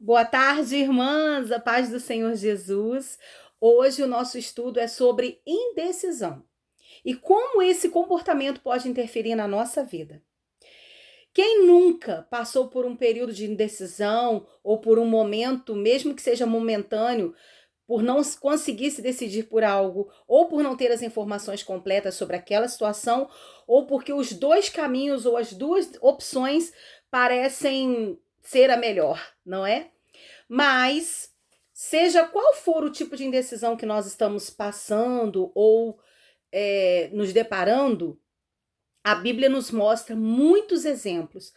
Boa tarde, irmãs, a paz do Senhor Jesus. Hoje o nosso estudo é sobre indecisão e como esse comportamento pode interferir na nossa vida. Quem nunca passou por um período de indecisão ou por um momento, mesmo que seja momentâneo, por não conseguir se decidir por algo, ou por não ter as informações completas sobre aquela situação, ou porque os dois caminhos ou as duas opções parecem ser a melhor, não é? Mas, seja qual for o tipo de indecisão que nós estamos passando ou nos deparando, a Bíblia nos mostra muitos exemplos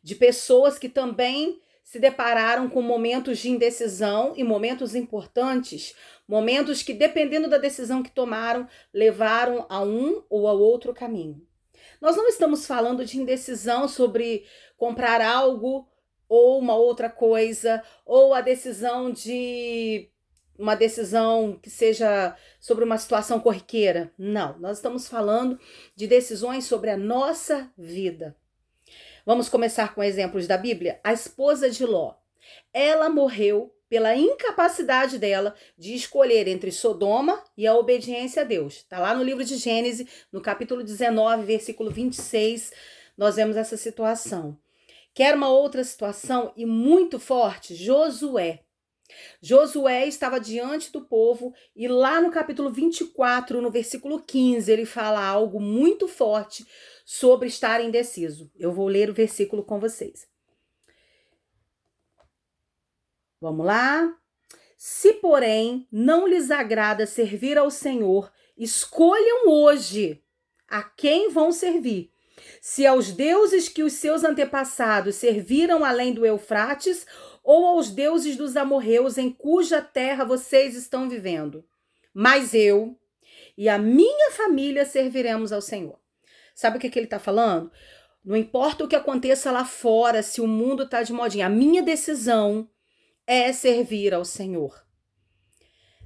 de pessoas que também se depararam com momentos de indecisão e momentos importantes, momentos que, dependendo da decisão que tomaram, levaram a um ou ao outro caminho. Nós não estamos falando de indecisão sobre comprar algo ou uma outra coisa, ou a decisão de uma decisão que seja sobre uma situação corriqueira. Não, nós estamos falando de decisões sobre a nossa vida. Vamos começar com exemplos da Bíblia? A esposa de Ló. Ela morreu pela incapacidade dela de escolher entre Sodoma e a obediência a Deus. Está lá no livro de Gênesis, no capítulo 19, versículo 26, nós vemos essa situação. Quer uma outra situação e muito forte? Josué. Josué estava diante do povo e lá no capítulo 24, no versículo 15, ele fala algo muito forte sobre estar indeciso. Eu vou ler o versículo com vocês. Vamos lá? Se, porém, não lhes agrada servir ao Senhor, escolham hoje a quem vão servir. Se aos deuses que os seus antepassados serviram além do Eufrates, ou aos deuses dos amorreus em cuja terra vocês estão vivendo. Mas eu e a minha família serviremos ao Senhor. Sabe o que ele está falando? Não importa o que aconteça lá fora, se o mundo está de modinha, a minha decisão é servir ao Senhor.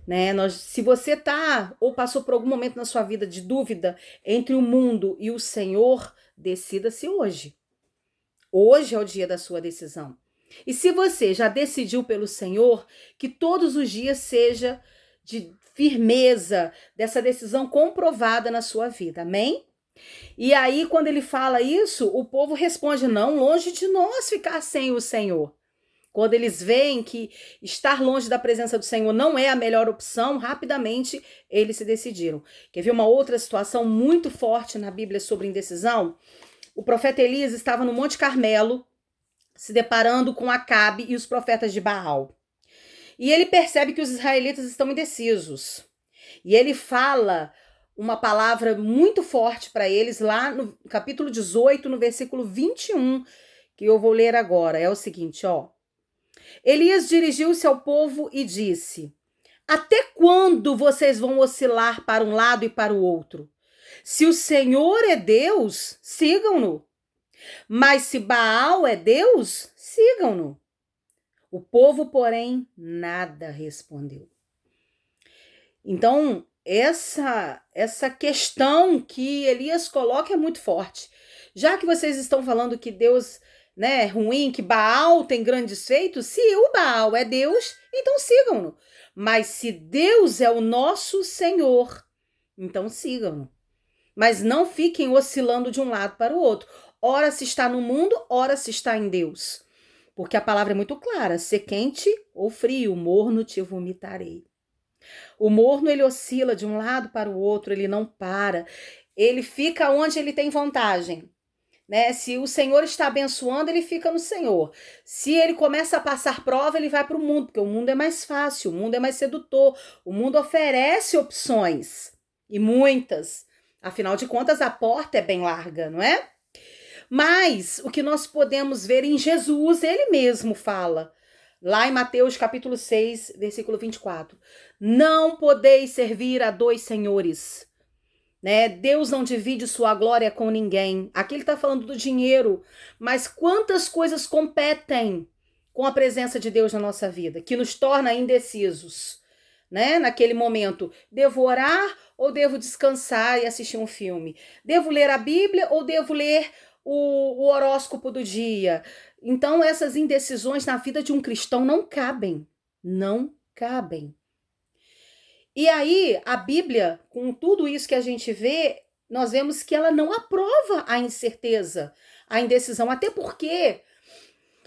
Né? Se você tá ou passou por algum momento na sua vida de dúvida entre o mundo e o Senhor, decida-se hoje. Hoje é o dia da sua decisão. E se você já decidiu pelo Senhor, que todos os dias seja de firmeza, dessa decisão comprovada na sua vida, amém? E aí, quando ele fala isso, o povo responde, não, longe de nós ficar sem o Senhor. Quando eles veem que estar longe da presença do Senhor não é a melhor opção, rapidamente eles se decidiram. Quer ver uma outra situação muito forte na Bíblia sobre indecisão? O profeta Elias estava no Monte Carmelo, se deparando com Acabe e os profetas de Baal. E ele percebe que os israelitas estão indecisos. E ele fala uma palavra muito forte para eles lá no capítulo 18, no versículo 21, que eu vou ler agora. É o seguinte, ó. Elias dirigiu-se ao povo e disse: até quando vocês vão oscilar para um lado e para o outro? Se o Senhor é Deus, sigam-no. Mas se Baal é Deus, sigam-no. O povo, porém, nada respondeu. Então, essa questão que Elias coloca é muito forte. Já que vocês estão falando que Deus, né, é ruim, que Baal tem grandes feitos, se o Baal é Deus, então sigam-no. Mas se Deus é o nosso Senhor, então sigam-no. Mas não fiquem oscilando de um lado para o outro. Ora se está no mundo, ora se está em Deus. Porque a palavra é muito clara, se quente ou frio, morno te vomitarei. O morno, ele oscila de um lado para o outro, ele não para. Ele fica onde ele tem vantagem. Né? Se o Senhor está abençoando, ele fica no Senhor. Se ele começa a passar prova, ele vai para o mundo, porque o mundo é mais fácil, o mundo é mais sedutor, o mundo oferece opções, e muitas. Afinal de contas, a porta é bem larga, não é? Mas o que nós podemos ver em Jesus, ele mesmo fala, lá em Mateus capítulo 6, versículo 24. Não podeis servir a dois senhores. Né? Deus não divide sua glória com ninguém. Aqui ele está falando do dinheiro, mas quantas coisas competem com a presença de Deus na nossa vida, que nos torna indecisos, né? Naquele momento, devo orar ou devo descansar e assistir um filme? Devo ler a Bíblia ou devo ler o horóscopo do dia. Então, essas indecisões na vida de um cristão não cabem. Não cabem. E aí, a Bíblia, com tudo isso que a gente vê, nós vemos que ela não aprova a incerteza, a indecisão, até porque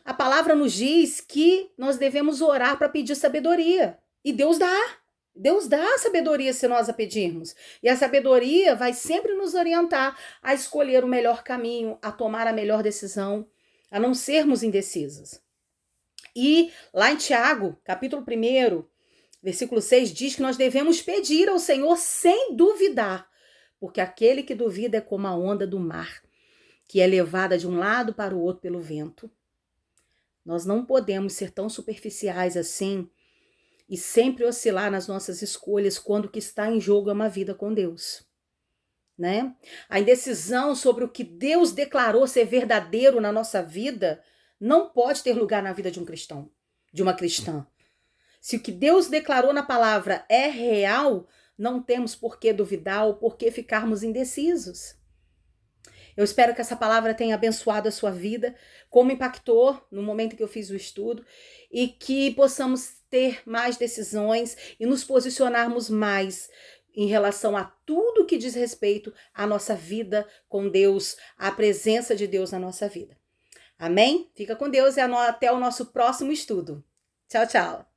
a palavra nos diz que nós devemos orar para pedir sabedoria. E Deus dá. Deus dá a sabedoria se nós a pedirmos. E a sabedoria vai sempre nos orientar a escolher o melhor caminho, a tomar a melhor decisão, a não sermos indecisas. E lá em Tiago, capítulo 1, versículo 6, diz que nós devemos pedir ao Senhor sem duvidar, porque aquele que duvida é como a onda do mar, que é levada de um lado para o outro pelo vento. Nós não podemos ser tão superficiais assim e sempre oscilar nas nossas escolhas quando o que está em jogo é uma vida com Deus, né? A indecisão sobre o que Deus declarou ser verdadeiro na nossa vida não pode ter lugar na vida de um cristão, de uma cristã. Se o que Deus declarou na palavra é real, não temos por que duvidar ou por que ficarmos indecisos. Eu espero que essa palavra tenha abençoado a sua vida, como impactou no momento que eu fiz o estudo, e que possamos ter mais decisões e nos posicionarmos mais em relação a tudo que diz respeito à nossa vida com Deus, à presença de Deus na nossa vida. Amém? Fica com Deus e até o nosso próximo estudo. Tchau, tchau.